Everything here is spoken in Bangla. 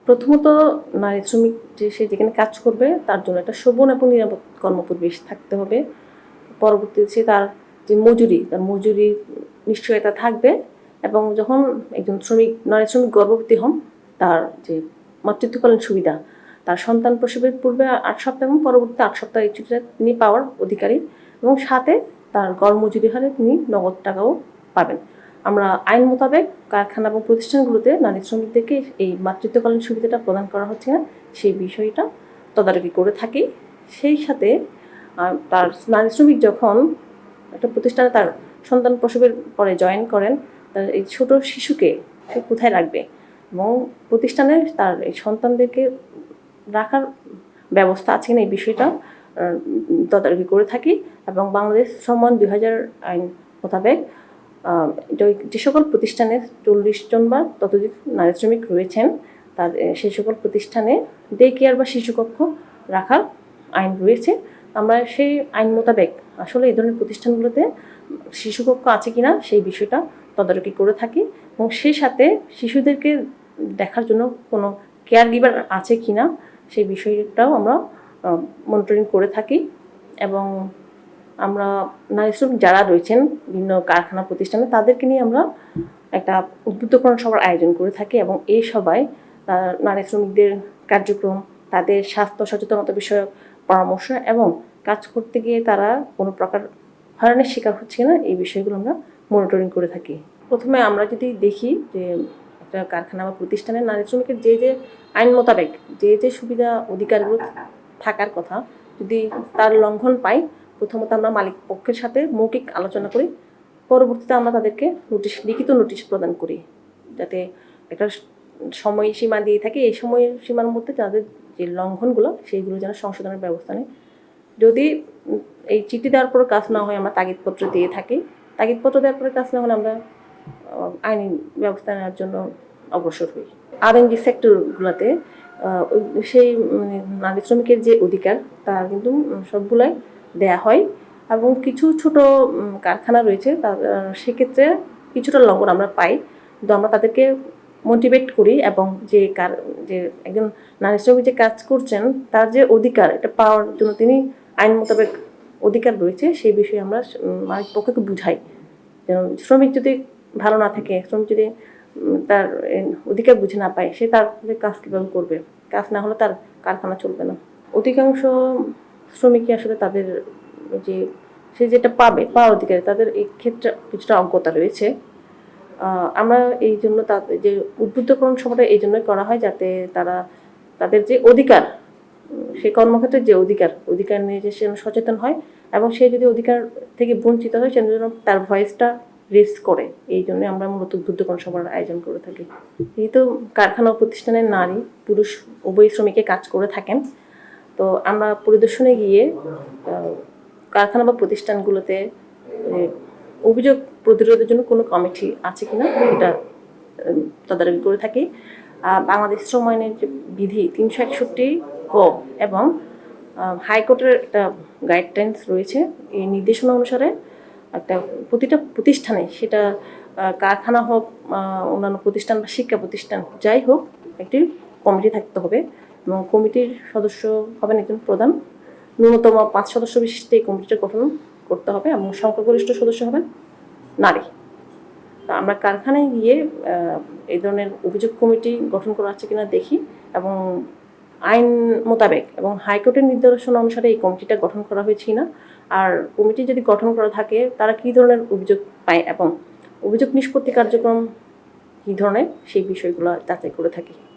প্রথমত নারী শ্রমিক সে যেখানে কাজ করবে তার জন্য একটা শোভন এবং নিরাপদ কর্মপরিবেশ থাকতে হবে। পরবর্তীতে তার যে তার মজুরির নিশ্চয়তা থাকবে এবং যখন একজন নারী শ্রমিক গর্ভবতী হন, তার যে মাতৃত্বকালীন সুবিধা, তার সন্তান প্রসবের পূর্বে ৮ সপ্তাহ এবং পরবর্তী ৮ সপ্তাহ এই ছুটিটা তিনি পাওয়ার অধিকারী এবং সাথে তার গড় মজুরি হারে তিনি নগদ টাকাও পাবেন। আমরা আইন মোতাবেক কারখানা এবং প্রতিষ্ঠানগুলোতে নারী শ্রমিকদেরকে এই মাতৃত্বকালীন সুবিধাটা প্রদান করা হচ্ছে না, সেই বিষয়টা তদারকি করে থাকি। সেই সাথে তার নারী শ্রমিক যখন একটা প্রতিষ্ঠানে তার সন্তান প্রসবের পরে জয়েন করেন, তার এই ছোট শিশুকে সে কোথায় রাখবে এবং প্রতিষ্ঠানে তার এই সন্তানদেরকে রাখার ব্যবস্থা আছে কিনা এই বিষয়টা তদারকি করে থাকি। এবং বাংলাদেশ শ্রম আইন 2000 আইন মোতাবেক যে সকল প্রতিষ্ঠানে 40 জন বা ততোধিক নারী শ্রমিক রয়েছেন, তার সেই সকল প্রতিষ্ঠানে ডে কেয়ার বা শিশুকক্ষ রাখার আইন রয়েছে। আমরা সেই আইন মোতাবেক আসলে এই ধরনের প্রতিষ্ঠানগুলোতে শিশুকক্ষ আছে কিনা সেই বিষয়টা তদারকি করে থাকি এবং সেই সাথে শিশুদেরকে দেখার জন্য কোনো কেয়ার গিভার আছে কিনা সেই বিষয়টাও আমরা মনিটরিং করে থাকি। এবং আমরা নারী শ্রমিক যারা রয়েছেন বিভিন্ন কারখানা প্রতিষ্ঠানে তাদেরকে নিয়ে আমরা একটা উদ্বুদ্ধকরণ সভার আয়োজন করে থাকি এবং এই সভায় নারী শ্রমিকদের কার্যক্রম, তাদের স্বাস্থ্য সচেতনতা বিষয়ক পরামর্শ এবং কাজ করতে গিয়ে তারা কোনো প্রকার হয়রানির শিকার হচ্ছে না এই বিষয়গুলো আমরা মনিটরিং করে থাকি। প্রথমে আমরা যদি দেখি যে একটা কারখানা বা প্রতিষ্ঠানে নারী শ্রমিকের যে আইন মোতাবেক যে সুবিধা অধিকারগুলো থাকার কথা যদি তার লঙ্ঘন পাই, প্রথমত আমরা মালিক পক্ষের সাথে মৌখিক আলোচনা করি, পরবর্তীতে আমরা তাদেরকে লিখিত নোটিশ প্রদান করি, যাতে একটা সময়সীমা দিয়ে থাকি। এই সময়ের সীমার মধ্যে তাদের যে লঙ্ঘনগুলো সেইগুলো যেন সংশোধনের ব্যবস্থা নেয়। যদি এই চিঠি দেওয়ার পর কাজ না হয় আমরা তাগিদপত্র দিয়ে থাকি। তাগিদপত্র দেওয়ার পরে কাজ না হলে আমরা আইনি ব্যবস্থা নেওয়ার জন্য অগ্রসর হই। আরএনজি সেক্টরগুলোতে সেই নারী শ্রমিকের যে অধিকার তার কিন্তু সবগুলাই দেয়া হয় এবং কিছু ছোট কারখানা রয়েছে সেক্ষেত্রে কিছুটা লঙ্ঘন আমরা পাই, কিন্তু আমরা তাদেরকে মোটিভেট করি এবং যে একজন নারী শ্রমিক যে কাজ করছেন তার যে অধিকার এটা পাওয়ার জন্য তিনি আইন মোতাবেক অধিকার রয়েছে সেই বিষয়ে আমরা মালিক পক্ষকে বুঝাই। যেন শ্রমিক যদি ভালো না থাকে, শ্রমিক যদি তার অধিকার বুঝে না পায়, সে তার কাজ কীভাবে করবে? কাজ না হলে তার কারখানা চলবে না। অধিকাংশ শ্রমিকই আসলে তাদের যে সে যেটা পাওয়ার অধিকার তাদের এই ক্ষেত্রে কিছুটা অজ্ঞতা রয়েছে। আমরা এই জন্য তাদের যে উদ্বুদ্ধকরণ সভাটা এই জন্যই করা হয় যাতে তারা তাদের যে অধিকার, সে কর্মক্ষেত্রে যে অধিকার নিয়ে যে সে সচেতন হয় এবং সে যদি অধিকার থেকে বঞ্চিত হয় সে যেন তার ভয়েসটা রেজ করে। এই জন্য আমরা মূলত উদ্বুদ্ধকরণ সভার আয়োজন করে থাকি। যেহেতু কারখানা ও প্রতিষ্ঠানের নারী পুরুষ উভয় শ্রমিকে কাজ করে থাকেন, তো আমরা পরিদর্শনে গিয়ে কারখানা বা প্রতিষ্ঠানগুলোতে অভিযোগ প্রতিরোধের জন্য কোনো কমিটি আছে কিনা এটা তদারকি করে থাকি। বাংলাদেশ শ্রম আইনের যে বিধি 361 ক এবং হাইকোর্টের একটা গাইডলাইন্স রয়েছে, এই নির্দেশনা অনুসারে একটা প্রতিটা প্রতিষ্ঠানে, সেটা কারখানা হোক, অন্যান্য প্রতিষ্ঠান বা শিক্ষা প্রতিষ্ঠান যাই হোক, একটি কমিটি থাকতে হবে এবং কমিটির সদস্য হবেন একজন প্রধান। ন্যূনতম 5 সদস্য বিশিষ্ট এই কমিটিটা গঠন করতে হবে এবং সংখ্যাগরিষ্ঠ সদস্য হবেন নারী। আমরা কারখানায় গিয়ে এই ধরনের অভিযোগ কমিটি গঠন করা আছে কিনা দেখি এবং আইন মোতাবেক এবং হাইকোর্টের নির্দেশনা অনুসারে এই কমিটিটা গঠন করা হয়েছে কিনা, আর কমিটি যদি গঠন করা থাকে তারা কী ধরনের অভিযোগ পায় এবং অভিযোগ নিষ্পত্তি কার্যক্রম কী ধরনের সেই বিষয়গুলো যাচাই করে থাকি।